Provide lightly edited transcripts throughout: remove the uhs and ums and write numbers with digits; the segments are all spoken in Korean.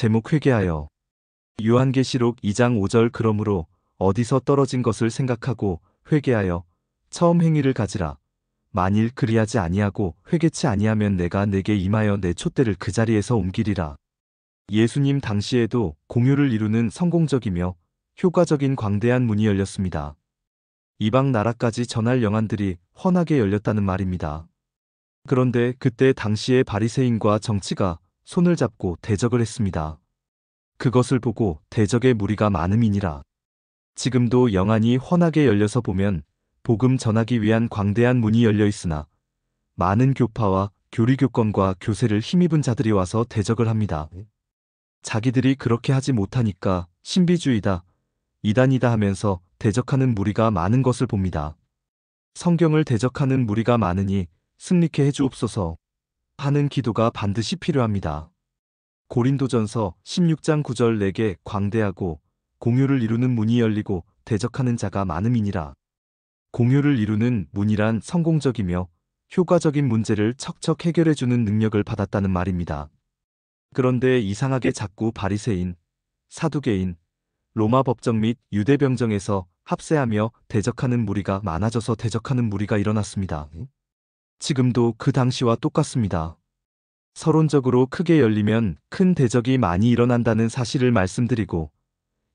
제목 회개하여. 요한계시록 2장 5절 그러므로 어디서 떨어진 것을 생각하고 회개하여 처음 행위를 가지라. 만일 그리하지 아니하고 회개치 아니하면 내가 내게 임하여 내 촛대를 그 자리에서 옮기리라. 예수님 당시에도 공유를 이루는 성공적이며 효과적인 광대한 문이 열렸습니다. 이방 나라까지 전할 영안들이 훤하게 열렸다는 말입니다. 그런데 그때 당시의 바리새인과 정치가 손을 잡고 대적을 했습니다. 그것을 보고 대적의 무리가 많음이니라. 지금도 영안이 훤하게 열려서 보면 복음 전하기 위한 광대한 문이 열려 있으나 많은 교파와 교리교권과 교세를 힘입은 자들이 와서 대적을 합니다. 자기들이 그렇게 하지 못하니까 신비주의다, 이단이다 하면서 대적하는 무리가 많은 것을 봅니다. 성경을 대적하는 무리가 많으니 승리케 해주옵소서 하는 기도가 반드시 필요합니다. 고린도전서 16장 9절 내게 광대하고 공유를 이루는 문이 열리고 대적하는 자가 많음이니라. 공유를 이루는 문이란 성공적이며 효과적인 문제를 척척 해결해주는 능력을 받았다는 말입니다. 그런데 이상하게 자꾸 바리새인, 사두개인, 로마 법정 및 유대 병정에서 합세하며 대적하는 무리가 많아져서 대적하는 무리가 일어났습니다. 지금도 그 당시와 똑같습니다. 서론적으로 크게 열리면 큰 대적이 많이 일어난다는 사실을 말씀드리고,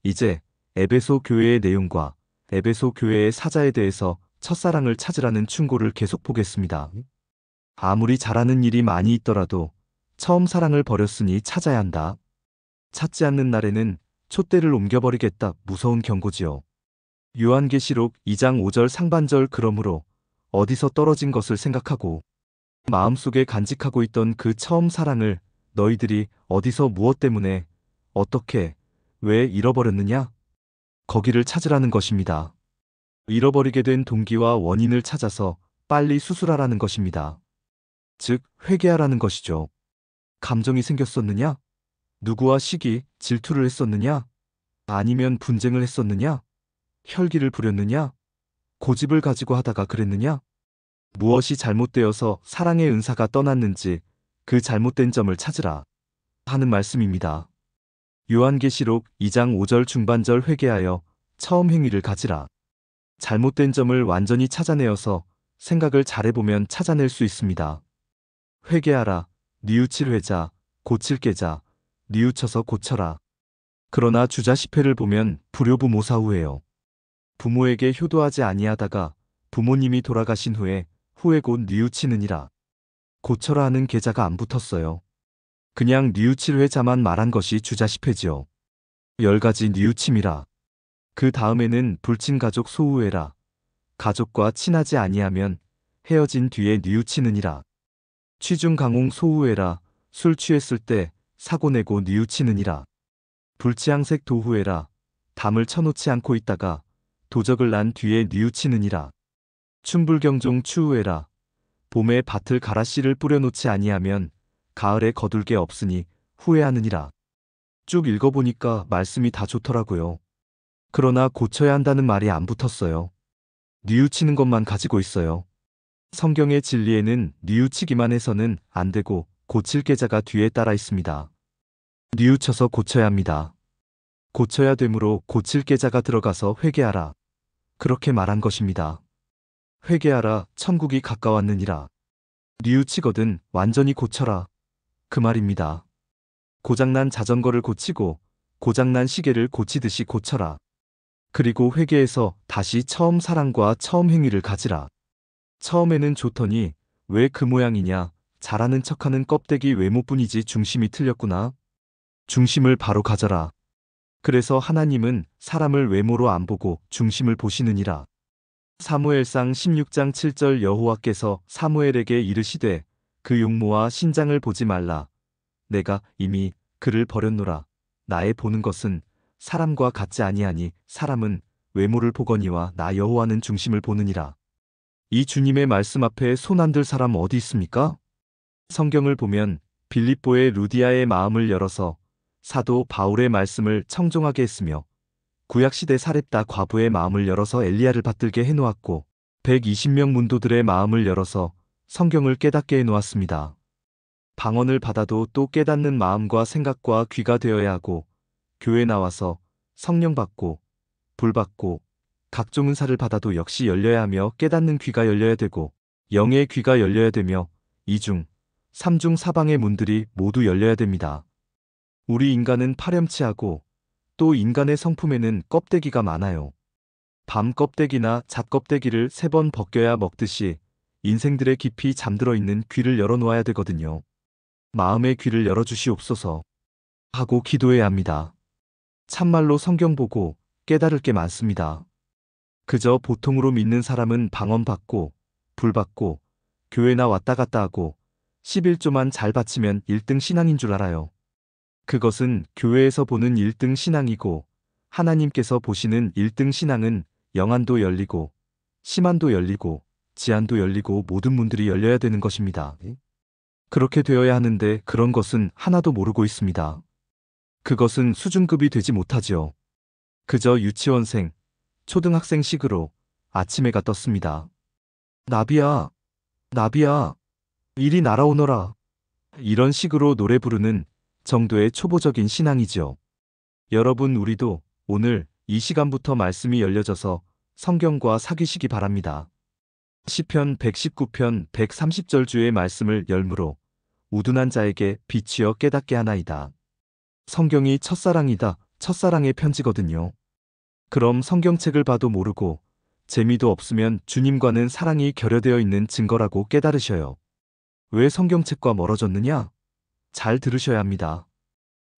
이제 에베소 교회의 내용과 에베소 교회의 사자에 대해서 첫사랑을 찾으라는 충고를 계속 보겠습니다. 아무리 잘하는 일이 많이 있더라도 처음 사랑을 버렸으니 찾아야 한다. 찾지 않는 날에는 촛대를 옮겨버리겠다. 무서운 경고지요. 요한계시록 2장 5절 상반절 그러므로 어디서 떨어진 것을 생각하고 마음속에 간직하고 있던 그 처음 사랑을 너희들이 어디서 무엇 때문에 어떻게 왜 잃어버렸느냐? 거기를 찾으라는 것입니다. 잃어버리게 된 동기와 원인을 찾아서 빨리 수술하라는 것입니다. 즉 회개하라는 것이죠. 감정이 생겼었느냐? 누구와 시기, 질투를 했었느냐? 아니면 분쟁을 했었느냐? 혈기를 부렸느냐? 고집을 가지고 하다가 그랬느냐? 무엇이 잘못되어서 사랑의 은사가 떠났는지 그 잘못된 점을 찾으라 하는 말씀입니다. 요한계시록 2장 5절 중반절 회개하여 처음 행위를 가지라. 잘못된 점을 완전히 찾아내어서 생각을 잘해보면 찾아낼 수 있습니다. 회개하라. 뉘우칠 회자, 고칠 깨자, 뉘우쳐서 고쳐라. 그러나 주자십회를 보면 불효부모사후예요. 부모에게 효도하지 아니하다가 부모님이 돌아가신 후에 곧 뉘우치느니라. 고쳐라 하는 계자가 안 붙었어요. 그냥 뉘우칠 회자만 말한 것이 주자십회지요. 10가지 뉘우침이라. 그 다음에는 불친가족 소우회라. 가족과 친하지 아니하면 헤어진 뒤에 뉘우치느니라. 취중강홍 소우회라. 술 취했을 때 사고내고 뉘우치느니라. 불치양색 도후회라. 담을 쳐놓지 않고 있다가 도적을 난 뒤에 뉘우치느니라. 춘불경종 추우회라. 봄에 밭을 갈아 씨를 뿌려놓지 아니하면 가을에 거둘 게 없으니 후회하느니라. 쭉 읽어보니까 말씀이 다 좋더라고요. 그러나 고쳐야 한다는 말이 안 붙었어요. 뉘우치는 것만 가지고 있어요. 성경의 진리에는 뉘우치기만 해서는 안 되고 고칠 계자가 뒤에 따라 있습니다. 뉘우쳐서 고쳐야 합니다. 고쳐야 되므로 고칠 계자가 들어가서 회개하라. 그렇게 말한 것입니다. 회개하라. 천국이 가까웠느니라. 뉘우치거든 완전히 고쳐라. 그 말입니다. 고장난 자전거를 고치고 고장난 시계를 고치듯이 고쳐라. 그리고 회개해서 다시 처음 사랑과 처음 행위를 가지라. 처음에는 좋더니 왜 그 모양이냐? 잘하는 척하는 껍데기 외모뿐이지 중심이 틀렸구나. 중심을 바로 가져라. 그래서 하나님은 사람을 외모로 안 보고 중심을 보시느니라. 사무엘상 16장 7절 여호와께서 사무엘에게 이르시되 그 용모와 신장을 보지 말라. 내가 이미 그를 버렸노라. 나의 보는 것은 사람과 같지 아니하니 사람은 외모를 보거니와 나 여호와는 중심을 보느니라. 이 주님의 말씀 앞에 손 안 들 사람 어디 있습니까? 성경을 보면 빌립보의 루디아의 마음을 열어서 사도 바울의 말씀을 청종하게 했으며 구약시대 사렙다 과부의 마음을 열어서 엘리야를 받들게 해놓았고 120명 문도들의 마음을 열어서 성경을 깨닫게 해놓았습니다. 방언을 받아도 또 깨닫는 마음과 생각과 귀가 되어야 하고, 교회 나와서 성령 받고 불 받고 각종 은사를 받아도 역시 열려야 하며 깨닫는 귀가 열려야 되고 영의 귀가 열려야 되며 이중, 삼중 사방의 문들이 모두 열려야 됩니다. 우리 인간은 파렴치하고 또 인간의 성품에는 껍데기가 많아요. 밤 껍데기나 잣 껍데기를 3번 벗겨야 먹듯이 인생들의 깊이 잠들어 있는 귀를 열어놓아야 되거든요. 마음의 귀를 열어주시옵소서 하고 기도해야 합니다. 참말로 성경 보고 깨달을 게 많습니다. 그저 보통으로 믿는 사람은 방언 받고 불 받고 교회나 왔다 갔다 하고 11조만 잘 바치면 1등 신앙인 줄 알아요. 그것은 교회에서 보는 1등 신앙이고 하나님께서 보시는 1등 신앙은 영안도 열리고 심안도 열리고 지안도 열리고 모든 문들이 열려야 되는 것입니다. 그렇게 되어야 하는데 그런 것은 하나도 모르고 있습니다. 그것은 수준급이 되지 못하지요. 그저 유치원생, 초등학생식으로 아침해가 떴습니다. 나비야, 나비야, 이리 날아오너라. 이런 식으로 노래 부르는 정도의 초보적인 신앙이지요. 여러분, 우리도 오늘 이 시간부터 말씀이 열려져서 성경과 사귀시기 바랍니다. 시편 119편 130절 주의 말씀을 열무로 우둔한 자에게 비치어 깨닫게 하나이다. 성경이 첫사랑이다. 첫사랑의 편지거든요. 그럼 성경책을 봐도 모르고 재미도 없으면 주님과는 사랑이 결여되어 있는 증거라고 깨달으셔요. 왜 성경책과 멀어졌느냐? 잘 들으셔야 합니다.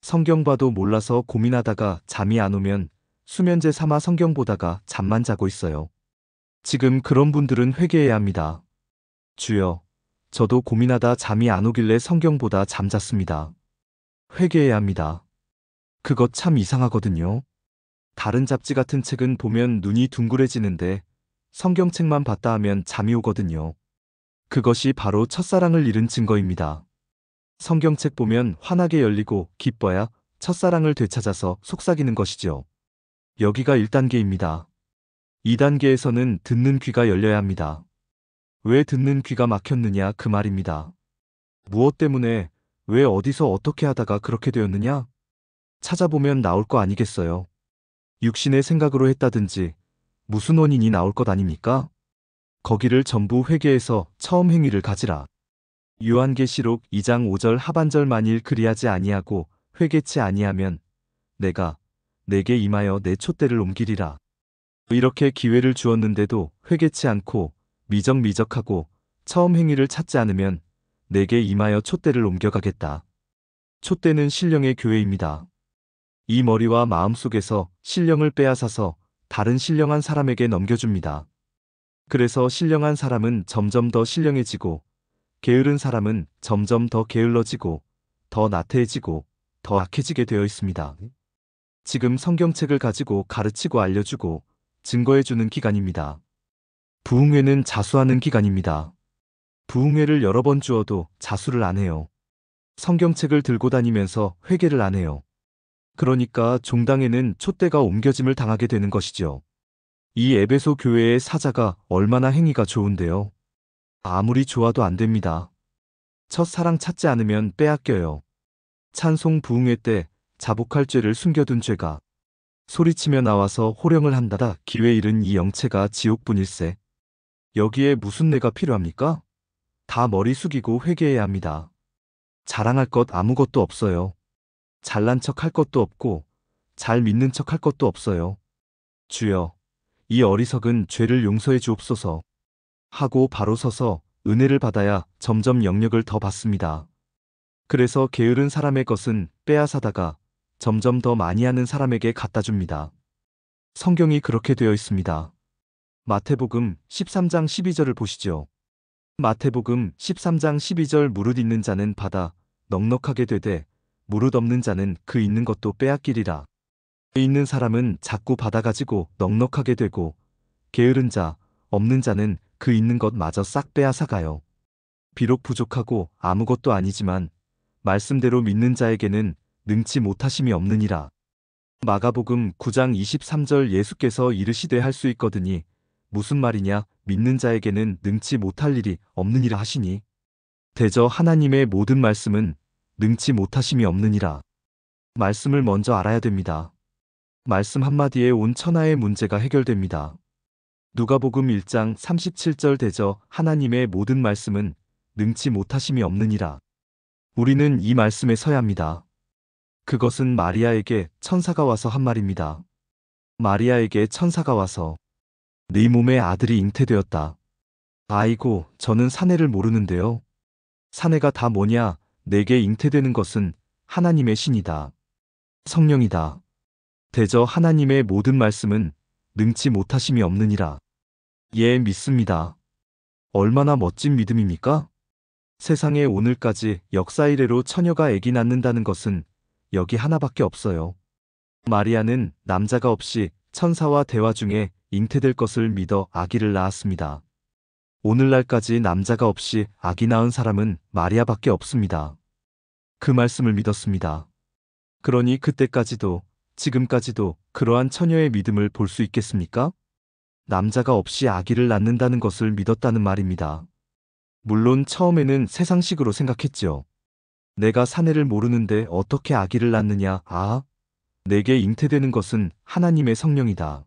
성경 봐도 몰라서 고민하다가 잠이 안 오면 수면제 삼아 성경 보다가 잠만 자고 있어요. 지금 그런 분들은 회개해야 합니다. 주여, 저도 고민하다 잠이 안 오길래 성경 보다 잠잤습니다. 회개해야 합니다. 그것 참 이상하거든요. 다른 잡지 같은 책은 보면 눈이 둥그레지는데 성경책만 봤다 하면 잠이 오거든요. 그것이 바로 첫사랑을 잃은 증거입니다. 성경책 보면 환하게 열리고 기뻐야 첫사랑을 되찾아서 속삭이는 것이죠. 여기가 1단계입니다. 2단계에서는 듣는 귀가 열려야 합니다. 왜 듣는 귀가 막혔느냐 그 말입니다. 무엇 때문에, 왜 어디서 어떻게 하다가 그렇게 되었느냐? 찾아보면 나올 거 아니겠어요. 육신의 생각으로 했다든지 무슨 원인이 나올 것 아닙니까? 거기를 전부 회개해서 처음 행위를 가지라. 요한계시록 2장 5절 하반절 만일 그리하지 아니하고 회개치 아니하면 내가 내게 임하여 내 촛대를 옮기리라. 이렇게 기회를 주었는데도 회개치 않고 미적미적하고 처음 행위를 찾지 않으면 내게 임하여 촛대를 옮겨가겠다. 촛대는 신령의 교회입니다. 이 머리와 마음 속에서 신령을 빼앗아서 다른 신령한 사람에게 넘겨줍니다. 그래서 신령한 사람은 점점 더 신령해지고 게으른 사람은 점점 더 게을러지고 더 나태해지고 더 악해지게 되어 있습니다. 지금 성경책을 가지고 가르치고 알려주고 증거해주는 기간입니다. 부흥회는 자수하는 기간입니다. 부흥회를 여러 번 주어도 자수를 안 해요. 성경책을 들고 다니면서 회개를 안 해요. 그러니까 종당에는 촛대가 옮겨짐을 당하게 되는 것이죠. 이 에베소 교회의 사자가 얼마나 행위가 좋은데요. 아무리 좋아도 안 됩니다. 첫사랑 찾지 않으면 빼앗겨요. 찬송 부흥회 때 자복할 죄를 숨겨둔 죄가 소리치며 나와서 호령을 한다다 기회 잃은 이 영체가 지옥분일세. 여기에 무슨 내가 필요합니까? 다 머리 숙이고 회개해야 합니다. 자랑할 것 아무것도 없어요. 잘난 척 할 것도 없고 잘 믿는 척 할 것도 없어요. 주여, 이 어리석은 죄를 용서해 주옵소서 하고 바로 서서 은혜를 받아야 점점 영역을 더 받습니다. 그래서 게으른 사람의 것은 빼앗아다가 점점 더 많이 하는 사람에게 갖다 줍니다. 성경이 그렇게 되어 있습니다. 마태복음 13장 12절을 보시죠. 마태복음 13장 12절 무릇 있는 자는 받아 넉넉하게 되되 무릇 없는 자는 그 있는 것도 빼앗기리라. 있는 사람은 자꾸 받아가지고 넉넉하게 되고 게으른 자, 없는 자는 그 있는 것마저 싹 빼앗아가요. 비록 부족하고 아무것도 아니지만 말씀대로 믿는 자에게는 능치 못하심이 없느니라. 마가복음 9장 23절 예수께서 이르시되 할 수 있거드니 무슨 말이냐, 믿는 자에게는 능치 못할 일이 없느니라 하시니 대저 하나님의 모든 말씀은 능치 못하심이 없느니라. 말씀을 먼저 알아야 됩니다. 말씀 한마디에 온 천하의 문제가 해결됩니다. 누가복음 1장 37절 대저 하나님의 모든 말씀은 능치 못하심이 없느니라. 우리는 이 말씀에 서야 합니다. 그것은 마리아에게 천사가 와서 한 말입니다. 마리아에게 천사가 와서 네 몸에 아들이 잉태되었다. 아이고, 저는 사내를 모르는데요. 사내가 다 뭐냐? 내게 잉태되는 것은 하나님의 신이다. 성령이다. 대저 하나님의 모든 말씀은 능치 못하심이 없느니라. 예, 믿습니다. 얼마나 멋진 믿음입니까? 세상에 오늘까지 역사 이래로 처녀가 아기 낳는다는 것은 여기 하나밖에 없어요. 마리아는 남자가 없이 천사와 대화 중에 잉태될 것을 믿어 아기를 낳았습니다. 오늘날까지 남자가 없이 아기 낳은 사람은 마리아밖에 없습니다. 그 말씀을 믿었습니다. 그러니 그때까지도 지금까지도 그러한 처녀의 믿음을 볼 수 있겠습니까? 남자가 없이 아기를 낳는다는 것을 믿었다는 말입니다. 물론 처음에는 세상식으로 생각했죠. 내가 사내를 모르는데 어떻게 아기를 낳느냐? 아, 내게 잉태되는 것은 하나님의 성령이다.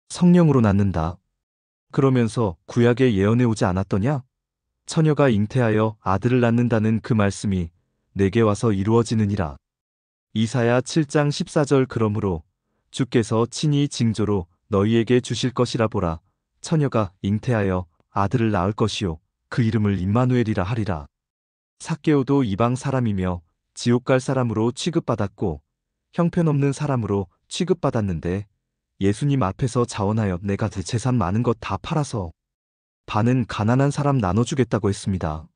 성령으로 낳는다. 그러면서 구약에 예언해 오지 않았더냐? 처녀가 잉태하여 아들을 낳는다는 그 말씀이 내게 와서 이루어지느니라. 이사야 7장 14절 그러므로 주께서 친히 징조로 너희에게 주실 것이라 보라. 처녀가 잉태하여 아들을 낳을 것이요 그 이름을 임마누엘이라 하리라. 삭개오도 이방 사람이며 지옥 갈 사람으로 취급받았고 형편없는 사람으로 취급받았는데 예수님 앞에서 자원하여 내가 내 재산 많은 것 다 팔아서 반은 가난한 사람 나눠주겠다고 했습니다.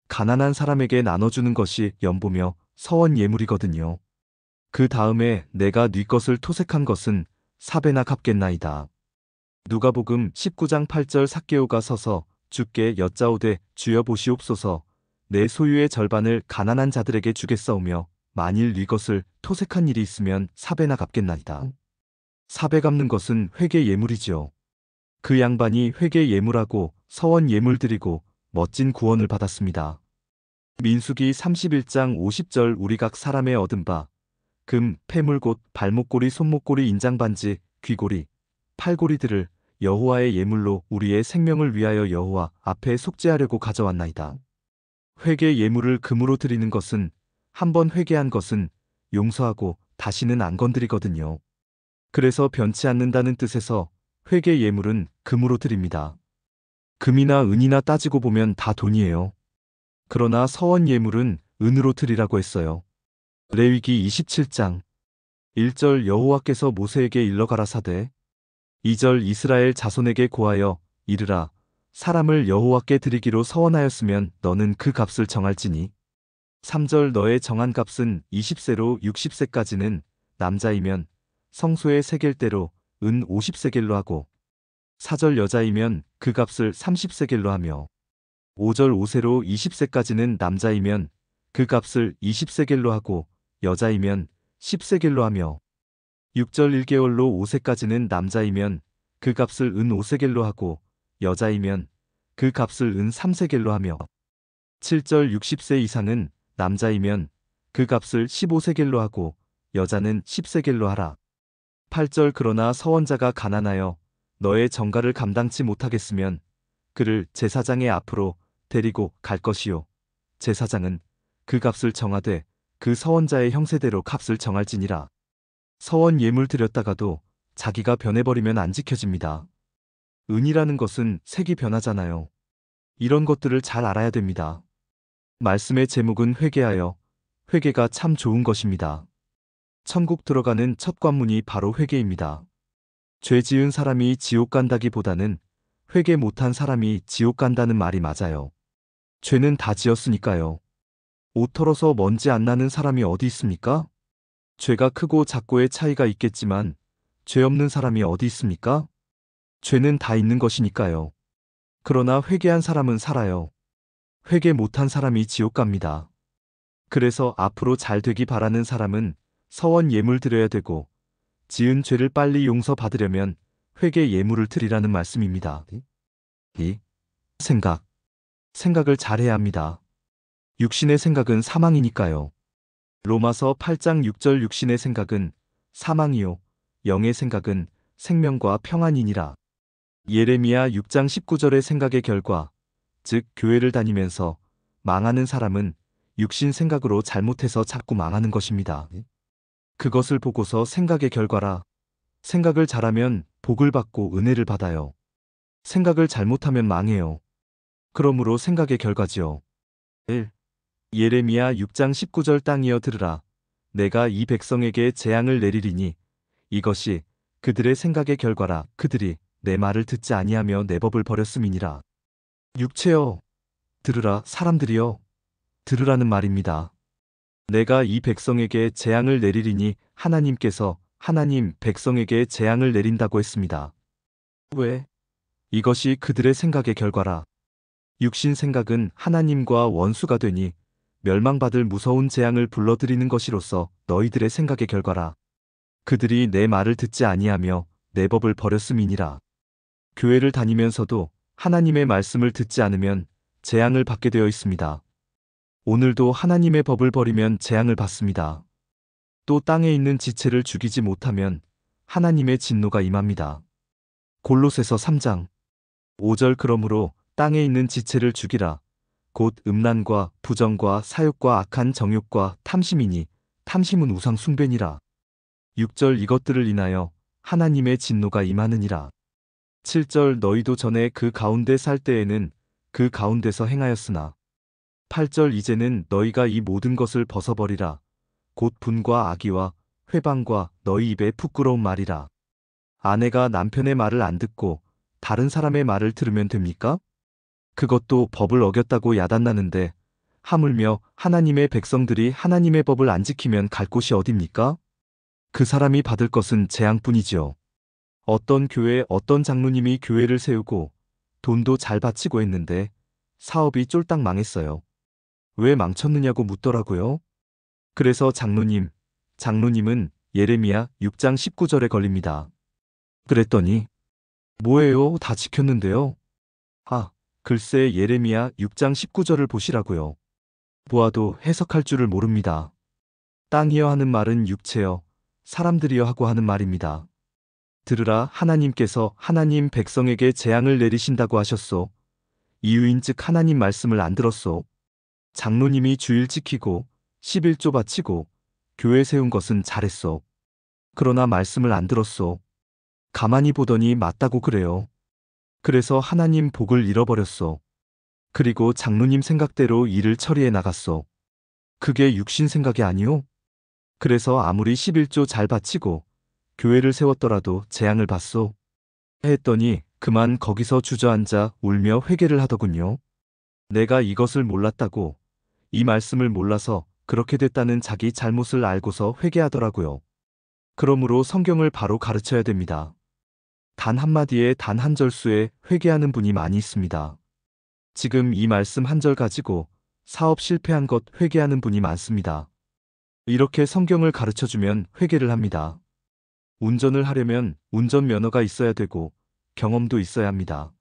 가난한 사람에게 나눠주는 것이 연보며 서원 예물이거든요. 그 다음에 내가 네 것을 토색한 것은 4배나 갚겠나이다. 누가복음 19장 8절 삭개오가 서서 주께 여짜오되 주여 보시옵소서 내 소유의 절반을 가난한 자들에게 주겠사오며 만일 네 것을 토색한 일이 있으면 4배나 갚겠나이다. 4배 갚는 것은 회개 예물이지요. 그 양반이 회개 예물하고 서원 예물 드리고 멋진 구원을 받았습니다. 민수기 31장 50절 우리 각 사람의 얻은 바 금, 폐물 곧 발목고리 손목고리 인장반지 귀고리 팔고리들을 여호와의 예물로 우리의 생명을 위하여 여호와 앞에 속죄하려고 가져왔나이다. 회개 예물을 금으로 드리는 것은 한번 회개한 것은 용서하고 다시는 안 건드리거든요. 그래서 변치 않는다는 뜻에서 회개 예물은 금으로 드립니다. 금이나 은이나 따지고 보면 다 돈이에요. 그러나 서원 예물은 은으로 드리라고 했어요. 레위기 27장 1절 여호와께서 모세에게 일러 가라사대 2절 이스라엘 자손에게 고하여 이르라 사람을 여호와께 드리기로 서원하였으면 너는 그 값을 정할지니 3절 너의 정한 값은 20세로 60세까지는 남자이면 성소의 세겔대로 은 50세겔로 하고 4절 여자이면 그 값을 30세겔로 하며 5절 5세로 20세까지는 남자이면 그 값을 20세겔로 하고 여자이면 10세겔로 하며 6절 1개월로 5세까지는 남자이면 그 값을 은 5세겔로 하고 여자이면 그 값을 은 3세겔로 하며 7절 60세 이상은 남자이면 그 값을 15세겔로 하고 여자는 10세겔로 하라. 8절 그러나 서원자가 가난하여 너의 정가를 감당치 못하겠으면 그를 제사장의 앞으로 데리고 갈 것이요 제사장은 그 값을 정하되 그 서원자의 형세대로 값을 정할지니라. 서원 예물 드렸다가도 자기가 변해버리면 안 지켜집니다. 은이라는 것은 색이 변하잖아요. 이런 것들을 잘 알아야 됩니다. 말씀의 제목은 회개하여 회개가 참 좋은 것입니다. 천국 들어가는 첫 관문이 바로 회개입니다. 죄 지은 사람이 지옥 간다기보다는 회개 못한 사람이 지옥 간다는 말이 맞아요. 죄는 다 지었으니까요. 옷 털어서 먼지 안 나는 사람이 어디 있습니까? 죄가 크고 작고의 차이가 있겠지만 죄 없는 사람이 어디 있습니까? 죄는 다 있는 것이니까요. 그러나 회개한 사람은 살아요. 회개 못한 사람이 지옥 갑니다. 그래서 앞으로 잘 되기 바라는 사람은 서원 예물 드려야 되고 지은 죄를 빨리 용서받으려면 회개 예물을 드리라는 말씀입니다. 생각을 잘해야 합니다. 육신의 생각은 사망이니까요. 로마서 8장 6절 육신의 생각은 사망이요 영의 생각은 생명과 평안이니라. 예레미야 6장 19절의 생각의 결과, 즉 교회를 다니면서 망하는 사람은 육신 생각으로 잘못해서 자꾸 망하는 것입니다. 그것을 보고서 생각의 결과라. 생각을 잘하면 복을 받고 은혜를 받아요. 생각을 잘못하면 망해요. 그러므로 생각의 결과지요. 1. 예레미야 6장 19절 땅이여 들으라. 내가 이 백성에게 재앙을 내리리니 이것이 그들의 생각의 결과라. 그들이 내 말을 듣지 아니하며 내 법을 버렸음이니라. 육체여 들으라. 사람들이여 들으라는 말입니다. 내가 이 백성에게 재앙을 내리리니 하나님께서 하나님 백성에게 재앙을 내린다고 했습니다. 왜? 이것이 그들의 생각의 결과라. 육신 생각은 하나님과 원수가 되니 멸망받을 무서운 재앙을 불러들이는 것이로서 너희들의 생각의 결과라. 그들이 내 말을 듣지 아니하며 내 법을 버렸음이니라. 교회를 다니면서도 하나님의 말씀을 듣지 않으면 재앙을 받게 되어 있습니다. 오늘도 하나님의 법을 버리면 재앙을 받습니다. 또 땅에 있는 지체를 죽이지 못하면 하나님의 진노가 임합니다. 골로새서 3장 5절 그러므로 땅에 있는 지체를 죽이라. 곧 음란과 부정과 사욕과 악한 정욕과 탐심이니 탐심은 우상 숭배니라. 6절 이것들을 인하여 하나님의 진노가 임하느니라. 7절 너희도 전에 그 가운데 살 때에는 그 가운데서 행하였으나 8절 이제는 너희가 이 모든 것을 벗어버리라. 곧 분과 악의와 회방과 너희 입에 부끄러운 말이라. 아내가 남편의 말을 안 듣고 다른 사람의 말을 들으면 됩니까? 그것도 법을 어겼다고 야단나는데 하물며 하나님의 백성들이 하나님의 법을 안 지키면 갈 곳이 어딥니까? 그 사람이 받을 것은 재앙뿐이지요. 어떤 교회 어떤 장로님이 교회를 세우고 돈도 잘 바치고 했는데 사업이 쫄딱 망했어요. 왜 망쳤느냐고 묻더라고요. 그래서 장로님은 예레미야 6장 19절에 걸립니다. 그랬더니 뭐예요? 다 지켰는데요. 글쎄 예레미야 6장 19절을 보시라고요. 보아도 해석할 줄을 모릅니다. 땅이여 하는 말은 육체여 사람들이여 하고 하는 말입니다. 들으라 하나님께서 하나님 백성에게 재앙을 내리신다고 하셨소. 이유인즉 하나님 말씀을 안 들었소. 장로님이 주일 지키고 11조 바치고 교회 세운 것은 잘했소. 그러나 말씀을 안 들었소. 가만히 보더니 맞다고 그래요. 그래서 하나님 복을 잃어버렸소. 그리고 장로님 생각대로 일을 처리해 나갔소. 그게 육신 생각이 아니오? 그래서 아무리 11조 잘 바치고 교회를 세웠더라도 재앙을 받소. 했더니 그만 거기서 주저앉아 울며 회개를 하더군요. 내가 이것을 몰랐다고, 이 말씀을 몰라서 그렇게 됐다는 자기 잘못을 알고서 회개하더라고요. 그러므로 성경을 바로 가르쳐야 됩니다. 단 한마디에 단 한 절수에 회개하는 분이 많이 있습니다. 지금 이 말씀 한 절 가지고 사업 실패한 것 회개하는 분이 많습니다. 이렇게 성경을 가르쳐주면 회개를 합니다. 운전을 하려면 운전면허가 있어야 되고 경험도 있어야 합니다.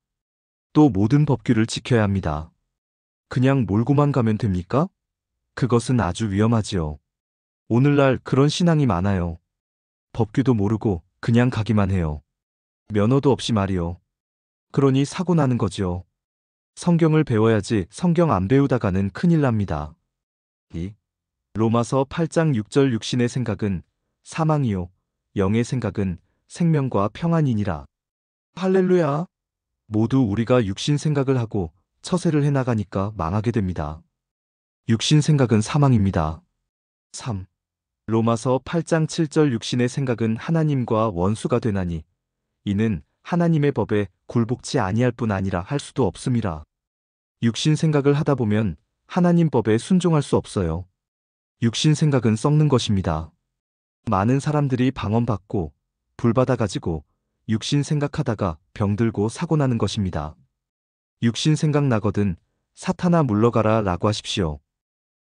또 모든 법규를 지켜야 합니다. 그냥 몰고만 가면 됩니까? 그것은 아주 위험하지요. 오늘날 그런 신앙이 많아요. 법규도 모르고 그냥 가기만 해요. 면허도 없이 말이요. 그러니 사고 나는 거지요. 성경을 배워야지 성경 안 배우다가는 큰일 납니다. 2. 로마서 8장 6절 육신의 생각은 사망이요 영의 생각은 생명과 평안이니라. 할렐루야. 모두 우리가 육신 생각을 하고 처세를 해나가니까 망하게 됩니다. 육신 생각은 사망입니다. 3. 로마서 8장 7절 육신의 생각은 하나님과 원수가 되나니 이는 하나님의 법에 굴복치 아니할 뿐 아니라 할 수도 없음이라. 육신 생각을 하다 보면 하나님 법에 순종할 수 없어요. 육신 생각은 썩는 것입니다. 많은 사람들이 방언받고 불받아가지고 육신 생각하다가 병들고 사고 나는 것입니다. 육신 생각 나거든 사탄아 물러가라 라고 하십시오.